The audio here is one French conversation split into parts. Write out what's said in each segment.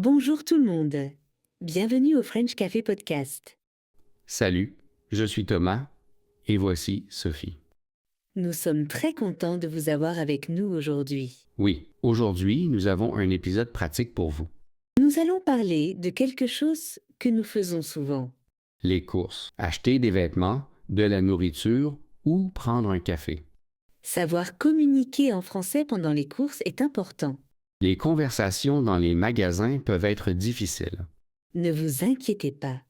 Bonjour tout le monde. Bienvenue au French Café Podcast. Salut, je suis Thomas et voici Sophie. Nous sommes très contents de vous avoir avec nous aujourd'hui. Oui, aujourd'hui, nous avons un épisode pratique pour vous. Nous allons parler de quelque chose que nous faisons souvent. Les courses. Acheter des vêtements, de la nourriture ou prendre un café. Savoir communiquer en français pendant les courses est important. Les conversations dans les magasins peuvent être difficiles. Ne vous inquiétez pas.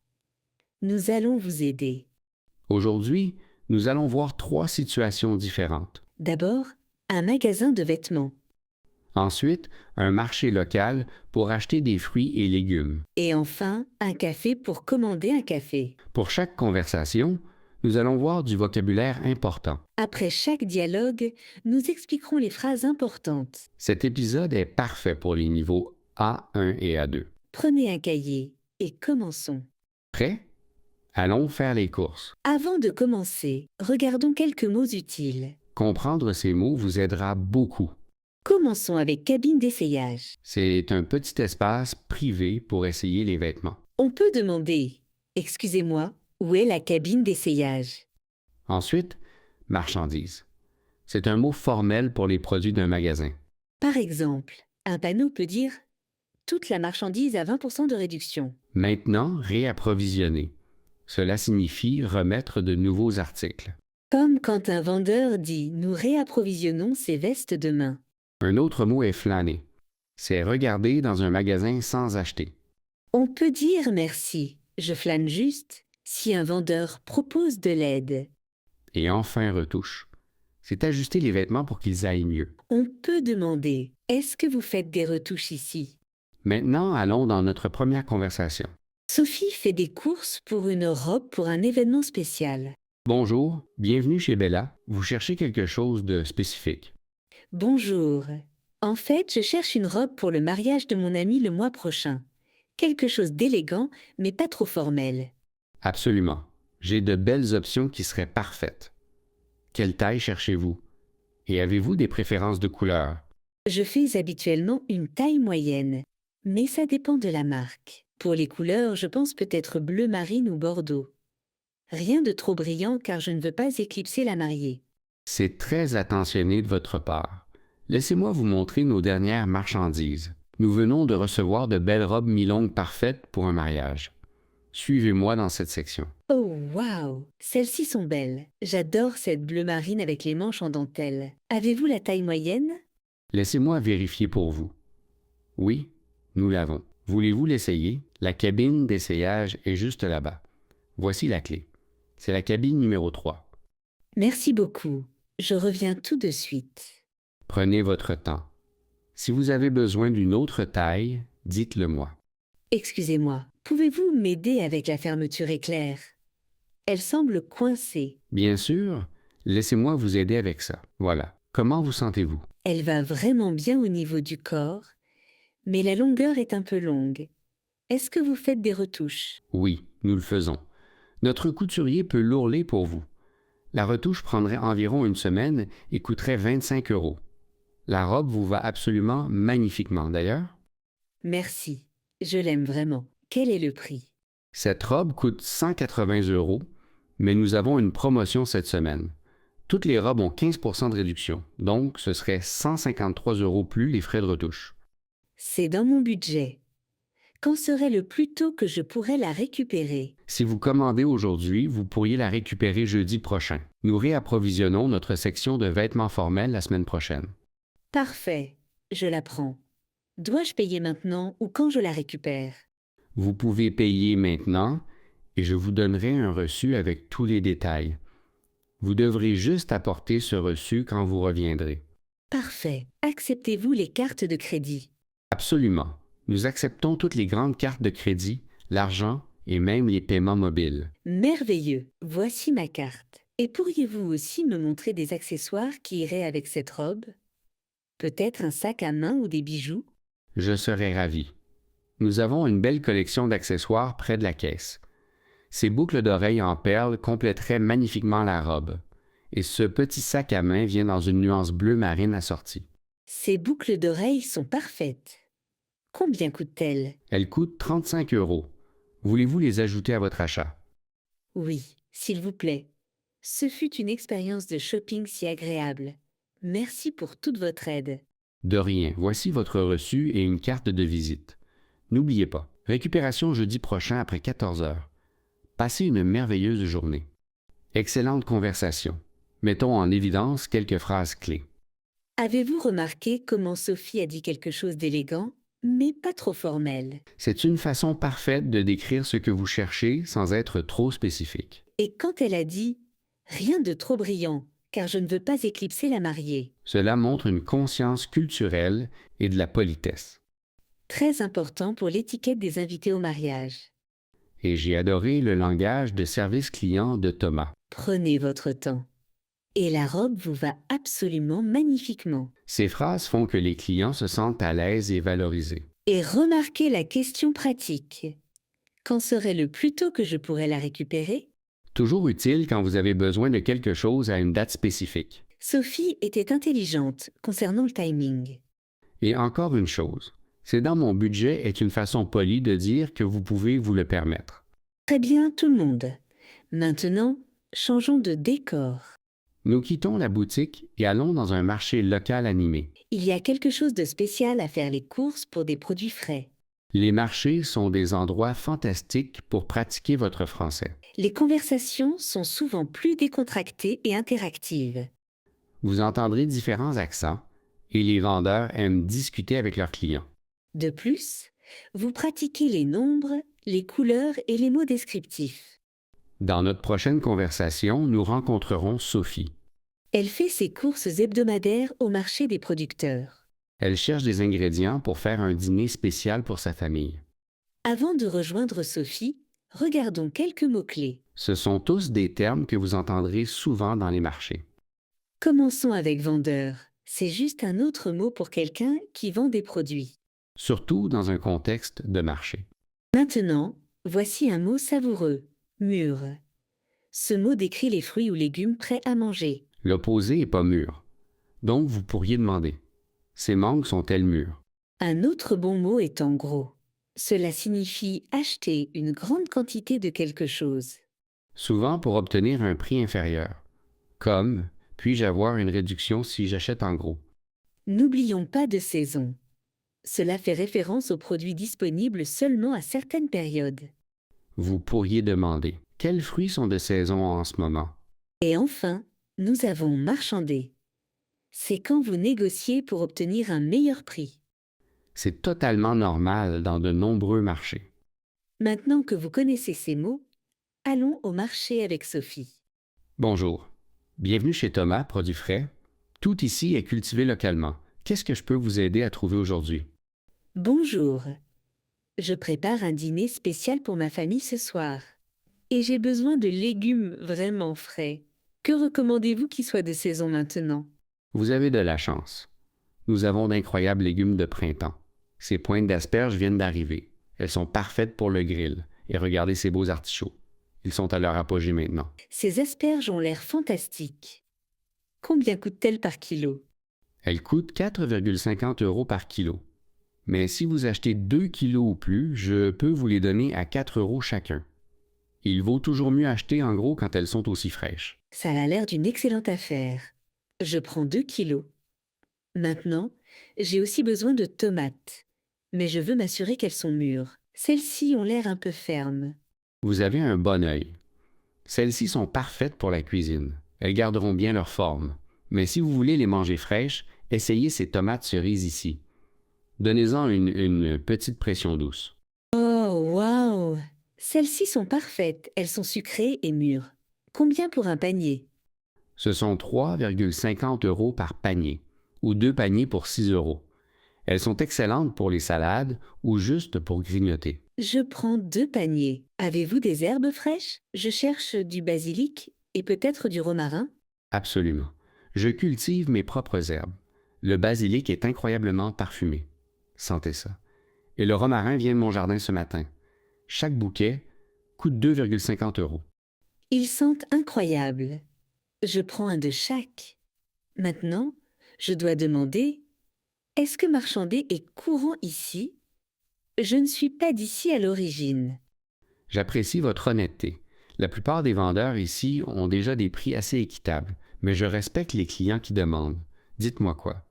Nous allons vous aider. Aujourd'hui, nous allons voir 3 situations différentes. D'abord, un magasin de vêtements. Ensuite, un marché local pour acheter des fruits et légumes. Et enfin, un café pour commander un café. Pour chaque conversation, nous allons voir du vocabulaire important. Après chaque dialogue, nous expliquerons les phrases importantes. Cet épisode est parfait pour les niveaux A1 et A2. Prenez un cahier et commençons. Prêt? Allons faire les courses. Avant de commencer, regardons quelques mots utiles. Comprendre ces mots vous aidera beaucoup. Commençons avec cabine d'essayage. C'est un petit espace privé pour essayer les vêtements. On peut demander « Excusez-moi, où est la cabine d'essayage ?» Ensuite, marchandises. C'est un mot formel pour les produits d'un magasin. Par exemple, un panneau peut dire « Toute la marchandise à 20% de réduction Maintenant, réapprovisionner. Cela signifie remettre de nouveaux articles. ». Comme quand un vendeur dit « Nous réapprovisionnons ces vestes demain ». Un autre mot est flâner. C'est regarder dans un magasin sans acheter. On peut dire « Merci, je flâne juste » si un vendeur propose de l'aide. Et enfin, retouche. C'est ajuster les vêtements pour qu'ils aillent mieux. On peut demander « Est-ce que vous faites des retouches ici ?» Maintenant, allons dans notre première conversation. Sophie fait des courses pour une robe pour un événement spécial. Bonjour, bienvenue chez Bella. Vous cherchez quelque chose de spécifique. Bonjour. En fait, je cherche une robe pour le mariage de mon ami le mois prochain. Quelque chose d'élégant, mais pas trop formel. Absolument. J'ai de belles options qui seraient parfaites. Quelle taille cherchez-vous? Et avez-vous des préférences de couleur? Je fais habituellement une taille moyenne, mais ça dépend de la marque. Pour les couleurs, je pense peut-être bleu marine ou bordeaux. Rien de trop brillant car je ne veux pas éclipser la mariée. C'est très attentionné de votre part. Laissez-moi vous montrer nos dernières marchandises. Nous venons de recevoir de belles robes mi-longues parfaites pour un mariage. Suivez-moi dans cette section. Oh, waouh! Celles-ci sont belles. J'adore cette bleu marine avec les manches en dentelle. Avez-vous la taille moyenne? Laissez-moi vérifier pour vous. Oui, nous l'avons. Voulez-vous l'essayer? La cabine d'essayage est juste là-bas. Voici la clé. C'est la cabine numéro 3. Merci beaucoup. Je reviens tout de suite. Prenez votre temps. Si vous avez besoin d'une autre taille, dites-le moi. Excusez-moi, pouvez-vous m'aider avec la fermeture éclair? Elle semble coincée. Bien sûr, laissez-moi vous aider avec ça. Voilà. Comment vous sentez-vous? Elle va vraiment bien au niveau du corps, mais la longueur est un peu longue. Est-ce que vous faites des retouches? Oui, nous le faisons. Notre couturier peut l'ourler pour vous. La retouche prendrait environ une semaine et coûterait 25 €. La robe vous va absolument magnifiquement d'ailleurs. Merci, je l'aime vraiment. Quel est le prix? Cette robe coûte 180 €, mais nous avons une promotion cette semaine. Toutes les robes ont 15% de réduction, donc ce serait 153 € plus les frais de retouche. C'est dans mon budget. Quand serait le plus tôt que je pourrais la récupérer? Si vous commandez aujourd'hui, vous pourriez la récupérer jeudi prochain. Nous réapprovisionnons notre section de vêtements formels la semaine prochaine. Parfait, je la prends. Dois-je payer maintenant ou quand je la récupère? Vous pouvez payer maintenant et je vous donnerai un reçu avec tous les détails. Vous devrez juste apporter ce reçu quand vous reviendrez. Parfait. Acceptez-vous les cartes de crédit? Absolument. Nous acceptons toutes les grandes cartes de crédit, l'argent et même les paiements mobiles. Merveilleux. Voici ma carte. Et pourriez-vous aussi me montrer des accessoires qui iraient avec cette robe? Peut-être un sac à main ou des bijoux? Je serai ravi. Nous avons une belle collection d'accessoires près de la caisse. Ces boucles d'oreilles en perles compléteraient magnifiquement la robe. Et ce petit sac à main vient dans une nuance bleu marine assortie. Ces boucles d'oreilles sont parfaites. Combien coûte-t-elle? Elles coûtent 35 euros. Voulez-vous les ajouter à votre achat? Oui, s'il vous plaît. Ce fut une expérience de shopping si agréable. Merci pour toute votre aide. De rien, voici votre reçu et une carte de visite. N'oubliez pas, récupération jeudi prochain après 14 heures. Passez une merveilleuse journée. Excellente conversation. Mettons en évidence quelques phrases clés. Avez-vous remarqué comment Sophie a dit quelque chose d'élégant, mais pas trop formel? C'est une façon parfaite de décrire ce que vous cherchez sans être trop spécifique. Et quand elle a dit « Rien de trop brillant, car je ne veux pas éclipser la mariée », Cela montre une conscience culturelle et de la politesse. très important pour l'étiquette des invités au mariage. Et j'ai adoré le langage de service client de Thomas. Prenez votre temps. Et la robe vous va absolument magnifiquement. Ces phrases font que les clients se sentent à l'aise et valorisés. Et remarquez la question pratique. Quand serait le plus tôt que je pourrais la récupérer? Toujours utile quand vous avez besoin de quelque chose à une date spécifique. Sophie était intelligente concernant le timing. Et encore une chose, c'est dans mon budget est une façon polie de dire que vous pouvez vous le permettre. Très bien, tout le monde. Maintenant, changeons de décor. Nous quittons la boutique et allons dans un marché local animé. Il y a quelque chose de spécial à faire les courses pour des produits frais. Les marchés sont des endroits fantastiques pour pratiquer votre français. Les conversations sont souvent plus décontractées et interactives. Vous entendrez différents accents et les vendeurs aiment discuter avec leurs clients. De plus, vous pratiquez les nombres, les couleurs et les mots descriptifs. Dans notre prochaine conversation, nous rencontrerons Sophie. Elle fait ses courses hebdomadaires au marché des producteurs. Elle cherche des ingrédients pour faire un dîner spécial pour sa famille. Avant de rejoindre Sophie, regardons quelques mots-clés. Ce sont tous des termes que vous entendrez souvent dans les marchés. Commençons avec vendeur. C'est juste un autre mot pour quelqu'un qui vend des produits. Surtout dans un contexte de marché. Maintenant, voici un mot savoureux. Mûr. Ce mot décrit les fruits ou légumes prêts à manger. L'opposé est pas mûr. Donc vous pourriez demander, ces mangues sont-elles mûres? Un autre bon mot est en gros. Cela signifie acheter une grande quantité de quelque chose. Souvent pour obtenir un prix inférieur. Comme, puis-je avoir une réduction si j'achète en gros? N'oublions pas de saison. Cela fait référence aux produits disponibles seulement à certaines périodes. Vous pourriez demander, quels fruits sont de saison en ce moment? Et enfin, nous avons marchandé. C'est quand vous négociez pour obtenir un meilleur prix. C'est totalement normal dans de nombreux marchés. Maintenant que vous connaissez ces mots, allons au marché avec Sophie. Bonjour. Bienvenue chez Thomas, produits frais. Tout ici est cultivé localement. Qu'est-ce que je peux vous aider à trouver aujourd'hui? Bonjour. Je prépare un dîner spécial pour ma famille ce soir. Et j'ai besoin de légumes vraiment frais. Que recommandez-vous qui soit de saison maintenant? Vous avez de la chance. Nous avons d'incroyables légumes de printemps. Ces pointes d'asperges viennent d'arriver. Elles sont parfaites pour le grill. Et regardez ces beaux artichauts. Ils sont à leur apogée maintenant. Ces asperges ont l'air fantastiques. Combien coûtent-elles par kilo? Elles coûtent 4,50 euros par kilo. Mais si vous achetez 2 kilos ou plus, je peux vous les donner à 4 euros chacun. Il vaut toujours mieux acheter en gros quand elles sont aussi fraîches. Ça a l'air d'une excellente affaire. Je prends 2 kilos. Maintenant, j'ai aussi besoin de tomates. Mais je veux m'assurer qu'elles sont mûres. Celles-ci ont l'air un peu fermes. Vous avez un bon œil. Celles-ci sont parfaites pour la cuisine. Elles garderont bien leur forme. Mais si vous voulez les manger fraîches, essayez ces tomates cerises ici. Donnez-en une petite pression douce. Oh, waouh! Celles-ci sont parfaites. Elles sont sucrées et mûres. Combien pour un panier? Ce sont 3,50 euros par panier, ou 2 paniers pour 6 euros. Elles sont excellentes pour les salades ou juste pour grignoter. Je prends 2 paniers. Avez-vous des herbes fraîches? Je cherche du basilic et peut-être du romarin. Absolument. Je cultive mes propres herbes. Le basilic est incroyablement parfumé. Sentez ça. Et le romarin vient de mon jardin ce matin. Chaque bouquet coûte 2,50 euros. Ils sentent incroyables. Je prends un de chaque. Maintenant, je dois demander, est-ce que marchander est courant ici? Je ne suis pas d'ici à l'origine. J'apprécie votre honnêteté. La plupart des vendeurs ici ont déjà des prix assez équitables, mais je respecte les clients qui demandent. Dites-moi quoi.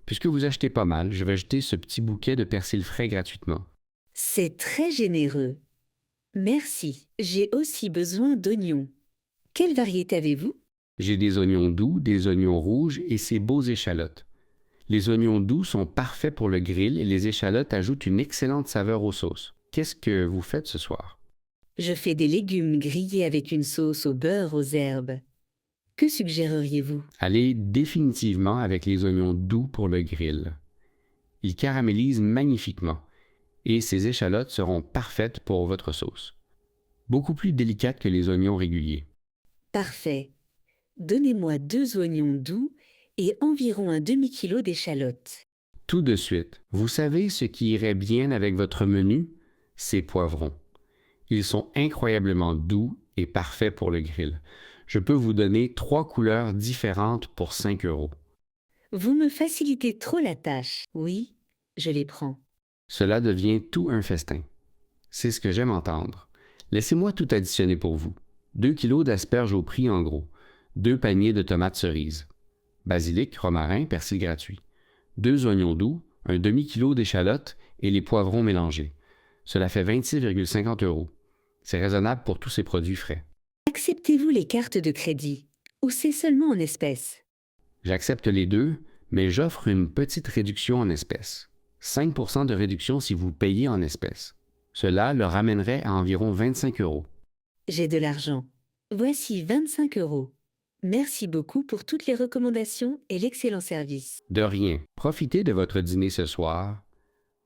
Puisque vous achetez pas mal, je vais jeter ce petit bouquet de persil frais gratuitement. C'est très généreux. Merci. J'ai aussi besoin d'oignons. Quelle variété avez-vous? J'ai des oignons doux, des oignons rouges et ces beaux échalotes. Les oignons doux sont parfaits pour le grill et les échalotes ajoutent une excellente saveur aux sauces. Qu'est-ce que vous faites ce soir? Je fais des légumes grillés avec une sauce au beurre aux herbes. Que suggéreriez-vous? Allez définitivement avec les oignons doux pour le grill. Ils caramélisent magnifiquement et ces échalotes seront parfaites pour votre sauce. Beaucoup plus délicates que les oignons réguliers. Parfait. Donnez-moi 2 oignons doux et environ un demi-kilo d'échalotes. Tout de suite, vous savez ce qui irait bien avec votre menu? Ces poivrons. Ils sont incroyablement doux et parfaits pour le grill. Je peux vous donner 3 couleurs différentes pour 5 €. Vous me facilitez trop la tâche. Oui, je les prends. Cela devient tout un festin. C'est ce que j'aime entendre. Laissez-moi tout additionner pour vous. 2 kilos d'asperges au prix en gros. 2 paniers de tomates cerises. Basilic, romarin, persil gratuit. 2 oignons doux, un demi-kilo d'échalotes et les poivrons mélangés. Cela fait 26,50 €. C'est raisonnable pour tous ces produits frais. Acceptez-vous les cartes de crédit ou c'est seulement en espèces? J'accepte les deux, mais j'offre une petite réduction en espèces. 5% de réduction si vous payez en espèces. Cela le ramènerait à environ 25 €. J'ai de l'argent. Voici 25 €. Merci beaucoup pour toutes les recommandations et l'excellent service. De rien. Profitez de votre dîner ce soir.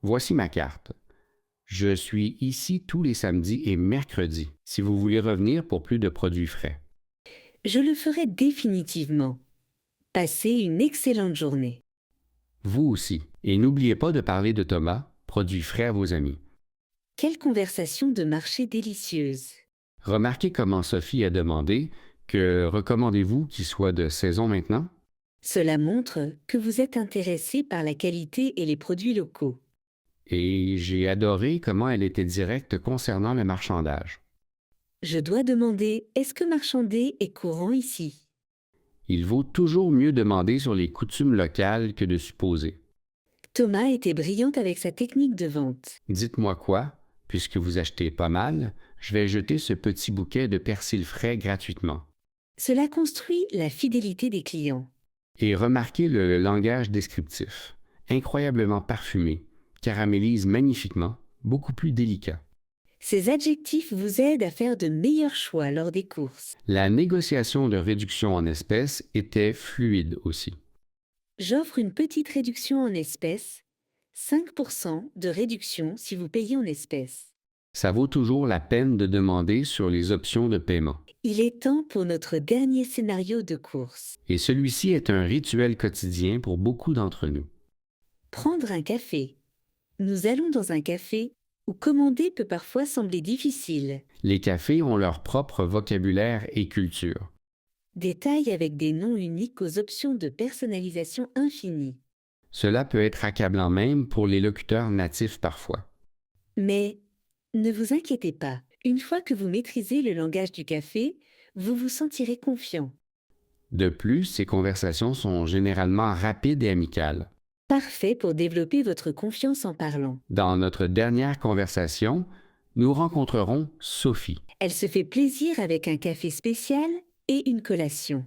Voici ma carte. Je suis ici tous les samedis et mercredis si vous voulez revenir pour plus de produits frais. Je le ferai définitivement. Passez une excellente journée. Vous aussi. Et n'oubliez pas de parler de Thomas, produits frais à vos amis. Quelle conversation de marché délicieuse. Remarquez comment Sophie a demandé que recommandez-vous qu'il soit de saison maintenant? Cela montre que vous êtes intéressé par la qualité et les produits locaux. Et j'ai adoré comment elle était directe concernant le marchandage. Je dois demander, est-ce que marchander est courant ici? Il vaut toujours mieux demander sur les coutumes locales que de supposer. Thomas était brillante avec sa technique de vente. Dites-moi quoi, puisque vous achetez pas mal, je vais jeter ce petit bouquet de persil frais gratuitement. Cela construit la fidélité des clients. Et remarquez le langage descriptif, incroyablement parfumé, caramélise magnifiquement, beaucoup plus délicat. Ces adjectifs vous aident à faire de meilleurs choix lors des courses. La négociation de réduction en espèces était fluide aussi. J'offre une petite réduction en espèces, 5% de réduction si vous payez en espèces. Ça vaut toujours la peine de demander sur les options de paiement. Il est temps pour notre dernier scénario de course. Et celui-ci est un rituel quotidien pour beaucoup d'entre nous. Prendre un café. Nous allons dans un café où commander peut parfois sembler difficile. Les cafés ont leur propre vocabulaire et culture. Des tailles avec des noms uniques aux options de personnalisation infinie. Cela peut être accablant même pour les locuteurs natifs parfois. Mais ne vous inquiétez pas, une fois que vous maîtrisez le langage du café, vous vous sentirez confiant. De plus, ces conversations sont généralement rapides et amicales. Parfait pour développer votre confiance en parlant. Dans notre dernière conversation, nous rencontrerons Sophie. Elle se fait plaisir avec un café spécial et une collation.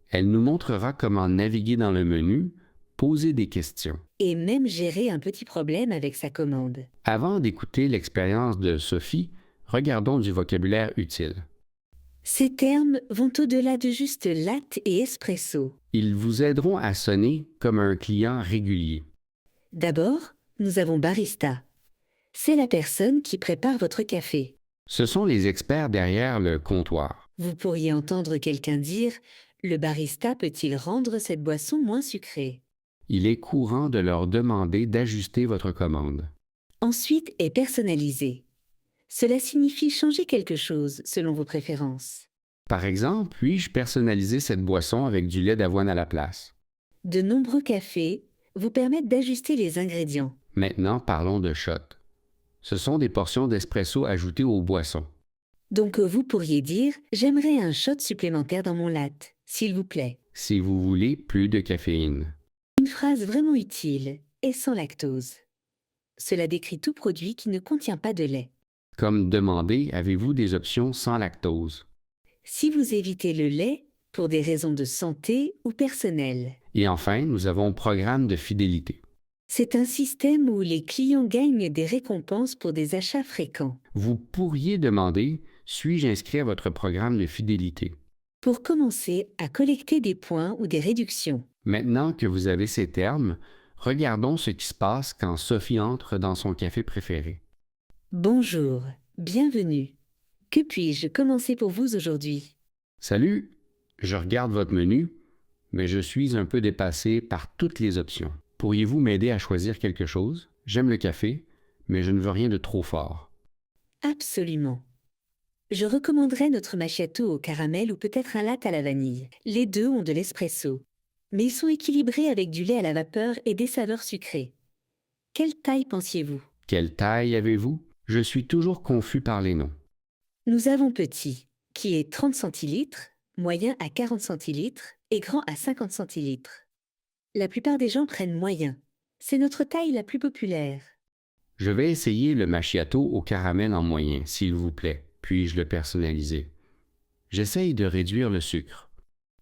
Elle nous montrera comment naviguer dans le menu, poser des questions. Et même gérer un petit problème avec sa commande. Avant d'écouter l'expérience de Sophie, regardons du vocabulaire utile. Ces termes vont au-delà de juste latte et espresso. Ils vous aideront à sonner comme un client régulier. D'abord, nous avons barista. C'est la personne qui prépare votre café. Ce sont les experts derrière le comptoir. Vous pourriez entendre quelqu'un dire « Le barista peut-il rendre cette boisson moins sucrée ?» Il est courant de leur demander d'ajuster votre commande. Ensuite est personnalisé. Cela signifie changer quelque chose selon vos préférences. Par exemple, puis-je personnaliser cette boisson avec du lait d'avoine à la place? De nombreux cafés vous permettent d'ajuster les ingrédients. Maintenant, parlons de shot. Ce sont des portions d'espresso ajoutées aux boissons. Donc vous pourriez dire « J'aimerais un shot supplémentaire dans mon latte, s'il vous plaît ». Si vous voulez plus de caféine. Une phrase vraiment utile et sans lactose. Cela décrit tout produit qui ne contient pas de lait. Comme demander, avez-vous des options sans lactose? Si vous évitez le lait, pour des raisons de santé ou personnelles. Et enfin, nous avons programme de fidélité. C'est un système où les clients gagnent des récompenses pour des achats fréquents. Vous pourriez demander, suis-je inscrit à votre programme de fidélité? Pour commencer à collecter des points ou des réductions. Maintenant que vous avez ces termes, regardons ce qui se passe quand Sophie entre dans son café préféré. Bonjour, bienvenue. Que puis-je commencer pour vous aujourd'hui? Salut, je regarde votre menu, mais je suis un peu dépassé par toutes les options. Pourriez-vous m'aider à choisir quelque chose? J'aime le café, mais je ne veux rien de trop fort. Absolument. Je recommanderais notre macchiato au caramel ou peut-être un latte à la vanille. Les deux ont de l'espresso, mais ils sont équilibrés avec du lait à la vapeur et des saveurs sucrées. Quelle taille pensiez-vous? Quelle taille avez-vous? Je suis toujours confus par les noms. Nous avons petit, qui est 30 centilitres, moyen à 40 centilitres et grand à 50 centilitres. La plupart des gens prennent moyen. C'est notre taille la plus populaire. Je vais essayer le macchiato au caramel en moyen, s'il vous plaît. Puis-je le personnaliser? J'essaye de réduire le sucre.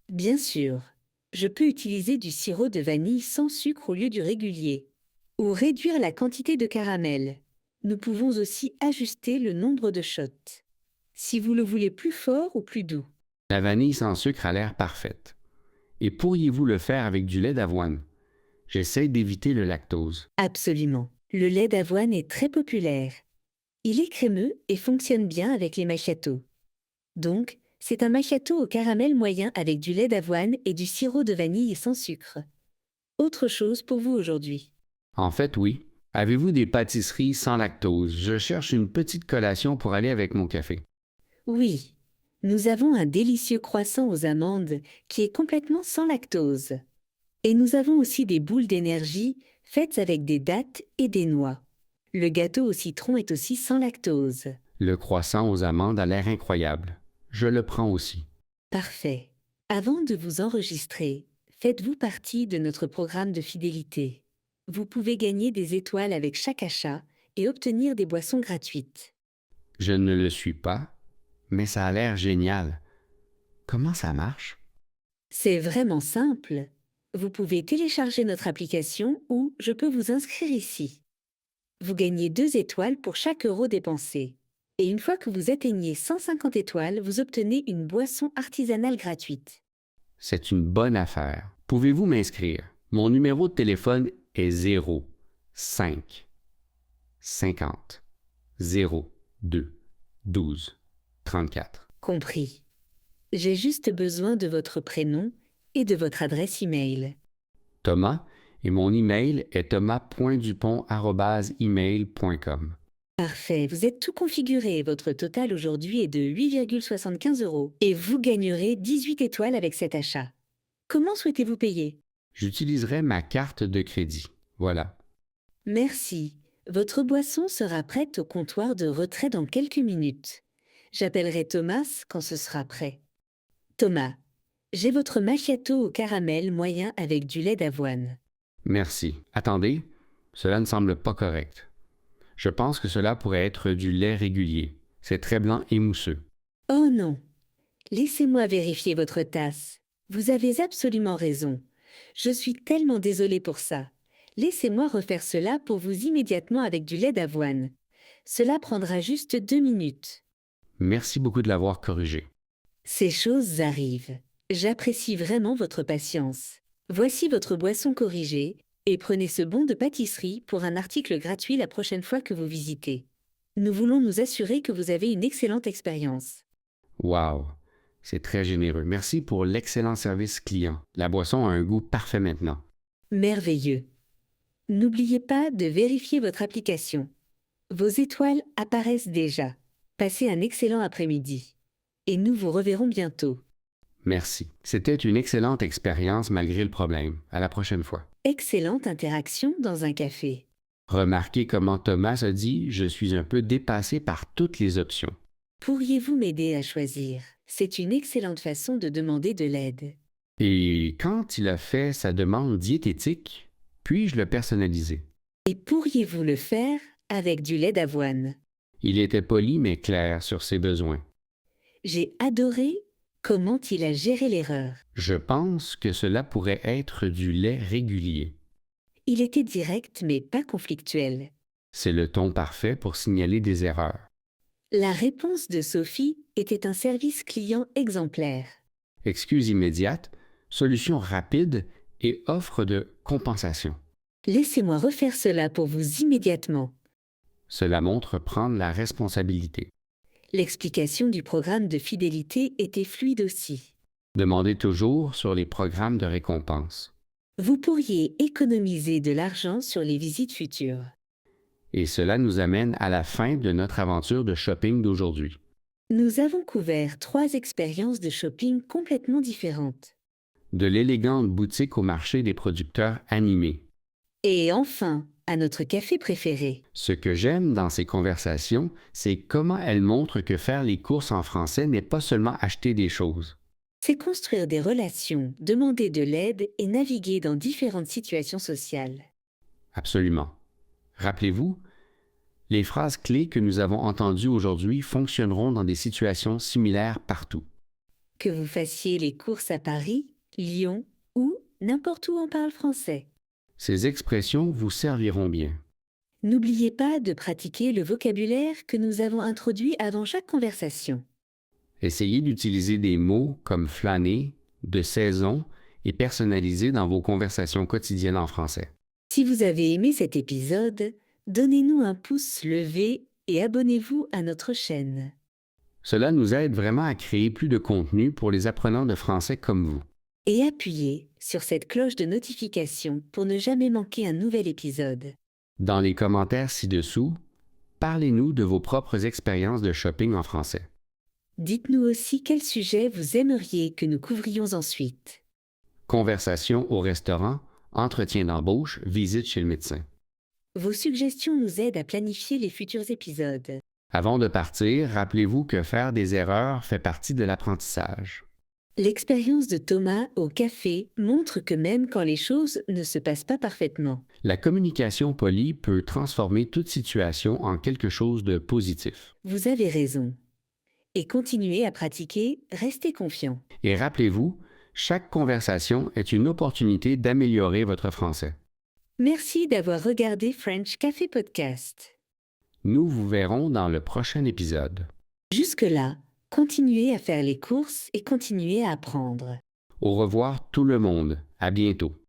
Bien sûr, je peux utiliser du sirop de vanille sans sucre au lieu du régulier. Ou réduire la quantité de caramel. Nous pouvons aussi ajuster le nombre de shots. Si vous le voulez plus fort ou plus doux. La vanille sans sucre a l'air parfaite. Et pourriez-vous le faire avec du lait d'avoine? J'essaie d'éviter le lactose. Absolument. Le lait d'avoine est très populaire. Il est crémeux et fonctionne bien avec les macchiatos. Donc, c'est un macchiato au caramel moyen avec du lait d'avoine et du sirop de vanille sans sucre. Autre chose pour vous aujourd'hui. En fait, oui. Avez-vous des pâtisseries sans lactose? Je cherche une petite collation pour aller avec mon café. Oui, nous avons un délicieux croissant aux amandes qui est complètement sans lactose. Et nous avons aussi des boules d'énergie faites avec des dattes et des noix. Le gâteau au citron est aussi sans lactose. Le croissant aux amandes a l'air incroyable. Je le prends aussi. Parfait. Avant de vous enregistrer, faites-vous partie de notre programme de fidélité. Vous pouvez gagner des étoiles avec chaque achat et obtenir des boissons gratuites. Je ne le suis pas, mais ça a l'air génial. Comment ça marche? C'est vraiment simple. Vous pouvez télécharger notre application ou je peux vous inscrire ici. Vous gagnez 2 étoiles pour chaque euro dépensé. Et une fois que vous atteignez 150 étoiles, vous obtenez une boisson artisanale gratuite. C'est une bonne affaire. Pouvez-vous m'inscrire? Mon numéro de téléphone est 0 5 50 0 2 12 34. Compris. J'ai juste besoin de votre prénom et de votre adresse email. Thomas, et mon email est thomas.dupont@email.com. Parfait, vous êtes tout configuré. Votre total aujourd'hui est de 8,75 € et vous gagnerez 18 étoiles avec cet achat. Comment souhaitez-vous payer? J'utiliserai ma carte de crédit. Voilà. Merci. Votre boisson sera prête au comptoir de retrait dans quelques minutes. J'appellerai Thomas quand ce sera prêt. Thomas, j'ai votre macchiato au caramel moyen avec du lait d'avoine. Merci. Attendez, cela ne semble pas correct. Je pense que cela pourrait être du lait régulier. C'est très blanc et mousseux. Oh non! Laissez-moi vérifier votre tasse. Vous avez absolument raison. Je suis tellement désolée pour ça. Laissez-moi refaire cela pour vous immédiatement avec du lait d'avoine. Cela prendra juste 2 minutes. Merci beaucoup de l'avoir corrigé. Ces choses arrivent. J'apprécie vraiment votre patience. Voici votre boisson corrigée et prenez ce bon de pâtisserie pour un article gratuit la prochaine fois que vous visitez. Nous voulons nous assurer que vous avez une excellente expérience. Wow! C'est très généreux. Merci pour l'excellent service client. La boisson a un goût parfait maintenant. Merveilleux. N'oubliez pas de vérifier votre application. Vos étoiles apparaissent déjà. Passez un excellent après-midi. Et nous vous reverrons bientôt. Merci. C'était une excellente expérience malgré le problème. À la prochaine fois. Excellente interaction dans un café. Remarquez comment Thomas a dit « Je suis un peu dépassé par toutes les options ». Pourriez-vous m'aider à choisir? C'est une excellente façon de demander de l'aide. Et quand il a fait sa demande diététique, puis-je le personnaliser? Et pourriez-vous le faire avec du lait d'avoine? Il était poli mais clair sur ses besoins. J'ai adoré comment il a géré l'erreur. Je pense que cela pourrait être du lait régulier. Il était direct mais pas conflictuel. C'est le ton parfait pour signaler des erreurs. La réponse de Sophie était un service client exemplaire. Excuse immédiate, solution rapide et offre de compensation. Laissez-moi refaire cela pour vous immédiatement. Cela montre prendre la responsabilité. L'explication du programme de fidélité était fluide aussi. Demandez toujours sur les programmes de récompense. Vous pourriez économiser de l'argent sur les visites futures. Et cela nous amène à la fin de notre aventure de shopping d'aujourd'hui. Nous avons couvert 3 expériences de shopping complètement différentes. De l'élégante boutique au marché des producteurs animés. Et enfin, à notre café préféré. Ce que j'aime dans ces conversations, c'est comment elles montrent que faire les courses en français n'est pas seulement acheter des choses. C'est construire des relations, demander de l'aide et naviguer dans différentes situations sociales. Absolument. Rappelez-vous, les phrases clés que nous avons entendues aujourd'hui fonctionneront dans des situations similaires partout. Que vous fassiez les courses à Paris, Lyon ou n'importe où on parle français. Ces expressions vous serviront bien. N'oubliez pas de pratiquer le vocabulaire que nous avons introduit avant chaque conversation. Essayez d'utiliser des mots comme flâner, de saison et personnalisé dans vos conversations quotidiennes en français. Si vous avez aimé cet épisode, donnez-nous un pouce levé et abonnez-vous à notre chaîne. Cela nous aide vraiment à créer plus de contenu pour les apprenants de français comme vous. Et appuyez sur cette cloche de notification pour ne jamais manquer un nouvel épisode. Dans les commentaires ci-dessous, parlez-nous de vos propres expériences de shopping en français. Dites-nous aussi quel sujet vous aimeriez que nous couvrions ensuite. Conversation au restaurant, entretien d'embauche, visite chez le médecin. Vos suggestions nous aident à planifier les futurs épisodes. Avant de partir, rappelez-vous que faire des erreurs fait partie de l'apprentissage. L'expérience de Thomas au café montre que même quand les choses ne se passent pas parfaitement, La communication polie peut transformer toute situation en quelque chose de positif. vous avez raison. Et continuez à pratiquer, restez confiant. Et rappelez-vous, chaque conversation est une opportunité d'améliorer votre français. Merci d'avoir regardé French Café Podcast. Nous vous verrons dans le prochain épisode. Jusque-là, continuez à faire les courses et continuez à apprendre. Au revoir tout le monde. À bientôt.